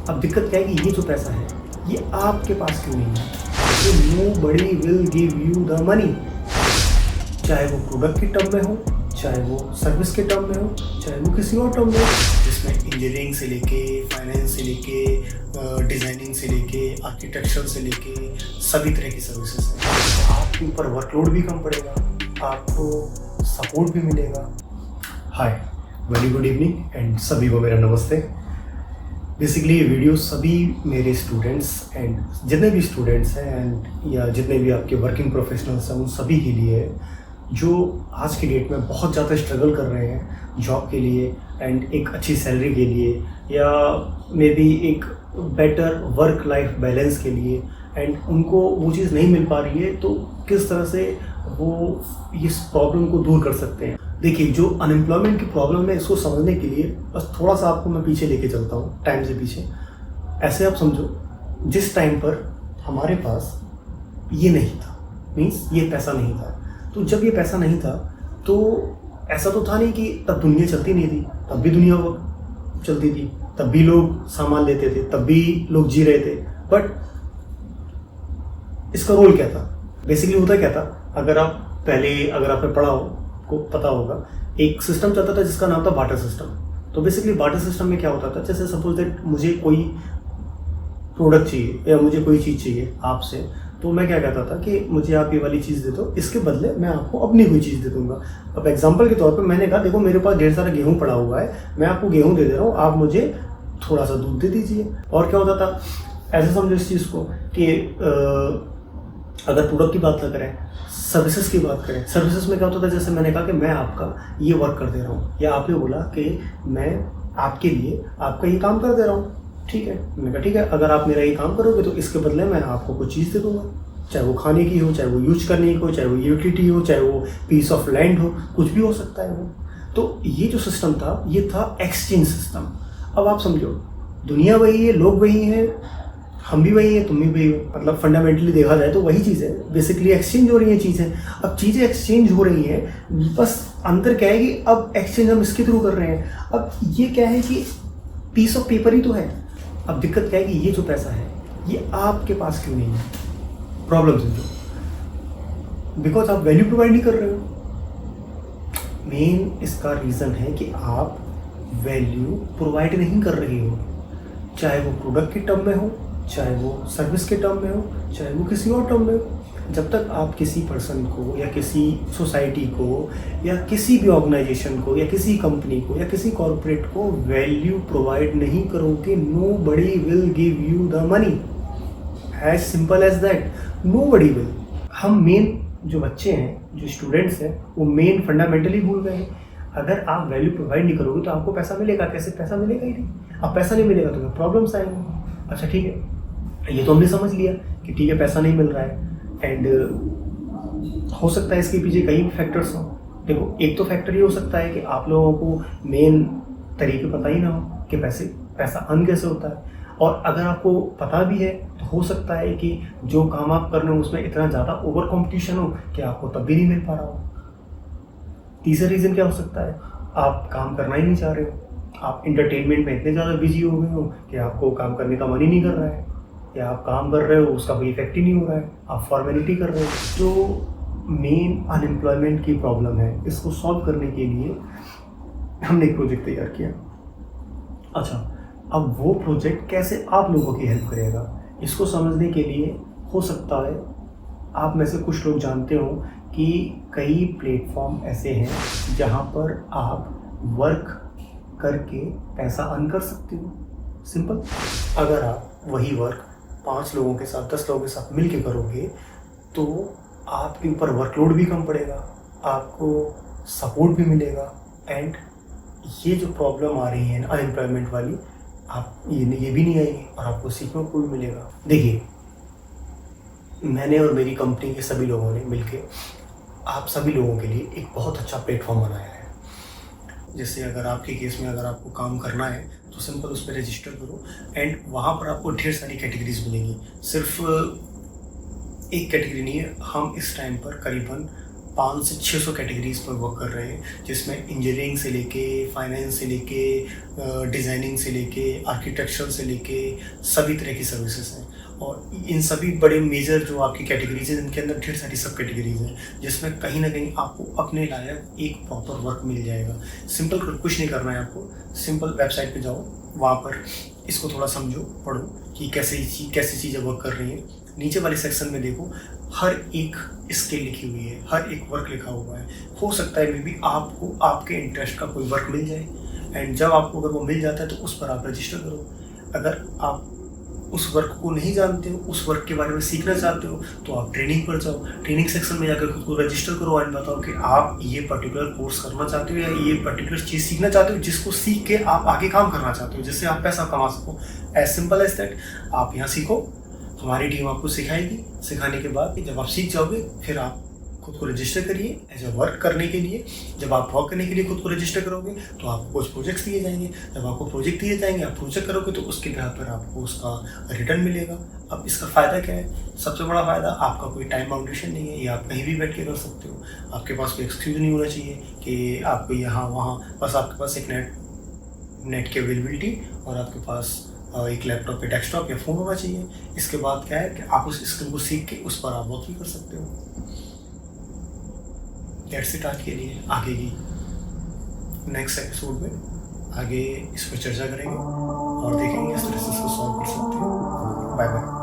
अब दिक्कत क्या है कि ये जो पैसा है ये आपके पास क्यों नहीं है? Nobody will give you the money, चाहे वो प्रोडक्ट के टर्म में हो, चाहे वो सर्विस के टर्म में हो, चाहे वो किसी और टर्म में हो, जिसमें इंजीनियरिंग से लेके फाइनेंस से लेके डिज़ाइनिंग से लेके आर्किटेक्चर से लेके सभी तरह की सर्विसेज हैं। आपके ऊपर वर्कलोड भी कम पड़ेगा, आपको सपोर्ट भी मिलेगा। हाय, वेरी गुड इवनिंग एंड सभी को मेरा नमस्ते। बेसिकली ये वीडियो सभी मेरे स्टूडेंट्स एंड जितने भी स्टूडेंट्स हैं एंड या जितने भी आपके वर्किंग प्रोफेशनल्स हैं उन सभी के लिए है, जो आज की डेट में बहुत ज़्यादा स्ट्रगल कर रहे हैं जॉब के लिए एंड एक अच्छी सैलरी के लिए या मे बी एक बेटर वर्क लाइफ बैलेंस के लिए, एंड उनको वो चीज़ नहीं मिल पा रही है, तो किस तरह से वो इस प्रॉब्लम को दूर कर सकते हैं। देखिए, जो अनएम्प्लॉयमेंट की प्रॉब्लम है इसको समझने के लिए बस थोड़ा सा आपको मैं पीछे लेके चलता हूँ, टाइम से पीछे। ऐसे आप समझो, जिस टाइम पर हमारे पास ये नहीं था, मीन्स ये पैसा नहीं था, तो जब ये पैसा नहीं था तो ऐसा तो था नहीं कि तब दुनिया चलती नहीं थी, तब भी दुनिया चलती थी, तब भी लोग सामान लेते थे, तब भी लोग जी रहे थे। बट इसका रोल क्या था? बेसिकली होता क्या था, अगर आपने पढ़ा हो, को पता होगा, एक सिस्टम चलता था जिसका नाम था बार्टर सिस्टम। तो बेसिकली बार्टर सिस्टम में क्या होता था, जैसे सपोज दैट मुझे कोई प्रोडक्ट चाहिए या मुझे कोई चीज़ चाहिए आपसे, तो मैं क्या कहता था कि मुझे आप ये वाली चीज़ दे दो, इसके बदले मैं आपको अपनी कोई चीज़ दे दूंगा। अब एग्जांपल के तौर पे मैंने कहा, देखो मेरे पास ढेर सारा गेहूं पड़ा हुआ है, मैं आपको गेहूं दे रहा हूँ, आप मुझे थोड़ा सा दूध दे दीजिए। और क्या होता था, ऐसे समझो इस चीज़ को कि अगर प्रोडक्ट की बात ना करें, सर्विसेज की बात करें, सर्विसेज में क्या होता था, जैसे मैंने कहा कि मैं आपका ये वर्क कर दे रहा हूँ, या आपने बोला कि मैं आपके लिए आपका ये काम कर दे रहा हूँ, ठीक है। मैंने कहा ठीक है, अगर आप मेरा ये काम करोगे तो इसके बदले मैं आपको कुछ चीज़ दे दूँगा, चाहे वो खाने की हो, चाहे वो यूज करने की हो, चाहे वो यूटिलिटी हो, चाहे वो पीस ऑफ लैंड हो, कुछ भी हो सकता है वो। तो ये जो सिस्टम था ये था एक्सचेंज सिस्टम। अब आप समझो, दुनिया वही है, लोग वही हैं, हम भी वही हैं, तुम भी वही हो, मतलब फंडामेंटली देखा जाए तो वही चीज़ है। बेसिकली एक्सचेंज हो रही है चीज़ें। अब चीज़ें एक्सचेंज हो रही हैं, बस अंतर क्या है कि अब एक्सचेंज हम इसके थ्रू कर रहे हैं। अब ये क्या है कि पीस ऑफ पेपर ही तो है। अब दिक्कत क्या है कि ये जो पैसा है ये आपके पास क्यों नहीं है? प्रॉब्लम समझो, बिकॉज आप वैल्यू प्रोवाइड नहीं कर रहे हो। मेन इसका रीज़न है कि आप वैल्यू प्रोवाइड नहीं कर रहे हो, चाहे वो प्रोडक्ट के टर्म में हो, चाहे वो सर्विस के टर्म में हो, चाहे वो किसी और टर्म में हो। जब तक आप किसी पर्सन को या किसी सोसाइटी को या किसी भी ऑर्गेनाइजेशन को या किसी कंपनी को या किसी कॉर्पोरेट को वैल्यू प्रोवाइड नहीं करोगे, nobody will give you the money, as simple as that. Nobody will. हम मेन जो बच्चे हैं, जो स्टूडेंट्स हैं, वो मेन फंडामेंटली भूल गए हैं। अगर आप वैल्यू प्रोवाइड नहीं करोगे तो आपको पैसा मिलेगा कैसे? पैसा मिलेगा ही नहीं। अब पैसा नहीं मिलेगा तो प्रॉब्लम्स आएंगे। अच्छा ठीक है, ये तो हमने समझ लिया कि ठीक है पैसा नहीं मिल रहा है, एंड हो सकता है इसके पीछे कई फैक्टर्स हों। देखो, एक तो फैक्टर ये हो सकता है कि आप लोगों को मेन तरीके पता ही ना हो कि पैसा अर्न कैसे होता है, और अगर आपको पता भी है तो हो सकता है कि जो काम आप कर रहे हो उसमें इतना ज़्यादा ओवर कॉम्पिटिशन हो कि आपको तब भी नहीं मिल पा रहा हो। तीसरा रीज़न क्या हो सकता है, आप काम करना ही नहीं चाह रहे हो, आप इंटरटेनमेंट में इतने ज़्यादा बिजी हो गए हो कि आपको काम करने का मन ही नहीं कर रहा है, या आप काम कर रहे हो उसका कोई इफेक्ट ही नहीं हो रहा है, आप फॉर्मेलिटी कर रहे हो। जो मेन अनएम्प्लॉयमेंट की प्रॉब्लम है, इसको सॉल्व करने के लिए हमने एक प्रोजेक्ट तैयार किया। अच्छा, अब वो प्रोजेक्ट कैसे आप लोगों की हेल्प करेगा, इसको समझने के लिए हो सकता है आप में से कुछ लोग जानते हो कि कई प्लेटफॉर्म ऐसे हैं जहाँ पर आप वर्क करके पैसा अर्न कर सकते हो। सिंपल। अगर आप वही वर्क 5 लोगों के साथ, 10 लोगों के साथ मिल के करोगे तो आपके ऊपर वर्कलोड भी कम पड़ेगा, आपको सपोर्ट भी मिलेगा, एंड ये जो प्रॉब्लम आ रही है अनएम्प्लॉयमेंट वाली, आप ये भी नहीं आएगी और आपको सीखने को भी मिलेगा। देखिए, मैंने और मेरी कंपनी के सभी लोगों ने मिलके आप सभी लोगों के लिए एक बहुत अच्छा प्लेटफॉर्म बनाया है। जैसे अगर आपके केस में अगर आपको काम करना है तो सिंपल उस पर रजिस्टर करो, एंड वहाँ पर आपको ढेर सारी कैटेगरीज मिलेंगी। सिर्फ एक कैटेगरी नहीं है, हम इस टाइम पर करीबन 500 से 600 कैटेगरीज पर वर्क कर रहे हैं, जिसमें इंजीनियरिंग से लेके, फाइनेंस से लेके, डिज़ाइनिंग से लेके, आर्किटेक्चर से लेके सभी तरह की सर्विसेज हैं। और इन सभी बड़े मेजर जो आपकी कैटेगरीज हैं, इनके अंदर ढेर सारी सब कैटेगरीज हैं, जिसमें कहीं ना कहीं आपको अपने लायक एक प्रॉपर वर्क मिल जाएगा। सिंपल कुछ नहीं करना है आपको, सिंपल वेबसाइट पे जाओ, वहाँ पर इसको थोड़ा समझो, पढ़ो कि कैसी चीज़ें वर्क कर रही हैं। नीचे वाले सेक्शन में देखो, हर एक स्किल लिखी हुई है, हर एक वर्क लिखा हुआ है। हो सकता है मे बी आपको आपके इंटरेस्ट का कोई वर्क मिल जाए, एंड जब आपको अगर वो मिल जाता है तो उस पर आप रजिस्टर करो। अगर आप उस वर्क को नहीं जानते हो, उस वर्क के बारे में सीखना चाहते हो, तो आप ट्रेनिंग पर जाओ, ट्रेनिंग सेक्शन में जाकर खुद को रजिस्टर करो एंड बताओ कि आप ये पर्टिकुलर कोर्स करना चाहते हो या ये पर्टिकुलर चीज़ सीखना चाहते हो, जिसको सीख के आप आगे काम करना चाहते हो, जिससे आप पैसा कमा सको। As simple as that. आप यहाँ सीखो, हमारी टीम आपको सिखाएगी। सिखाने के बाद जब आप सीख जाओगे, फिर आप खुद को रजिस्टर करिए एज ए वर्क करने के लिए। जब आप वर्क करने के लिए खुद को रजिस्टर करोगे तो आपको कुछ प्रोजेक्ट्स दिए जाएंगे। जब आपको प्रोजेक्ट दिए जाएंगे, आप प्रोजेक्ट करोगे तो उसके बिहार पर आपको उसका रिटर्न मिलेगा। अब इसका फ़ायदा क्या है? सबसे बड़ा फ़ायदा, आपका कोई टाइम बाउंडेशन नहीं है, ये आप कहीं भी बैठ के कर सकते हो। आपके पास कोई एक्सक्यूज़ नहीं होना चाहिए कि आपको यहाँ वहाँ, बस आपके पास एक नेट की अवेलेबिलिटी और आपके पास एक लैपटॉप या डेस्कटॉप या फ़ोन होना चाहिए। इसके बाद क्या है कि आप उस स्किल को सीख के उस पर आप वर्क भी कर सकते हो। दैट्स इट आज के लिए। आगे की नेक्स्ट एपिसोड में आगे इस पर चर्चा करेंगे और देखेंगे किस तरह से इसको सॉल्व कर सकते हैं। Bye bye.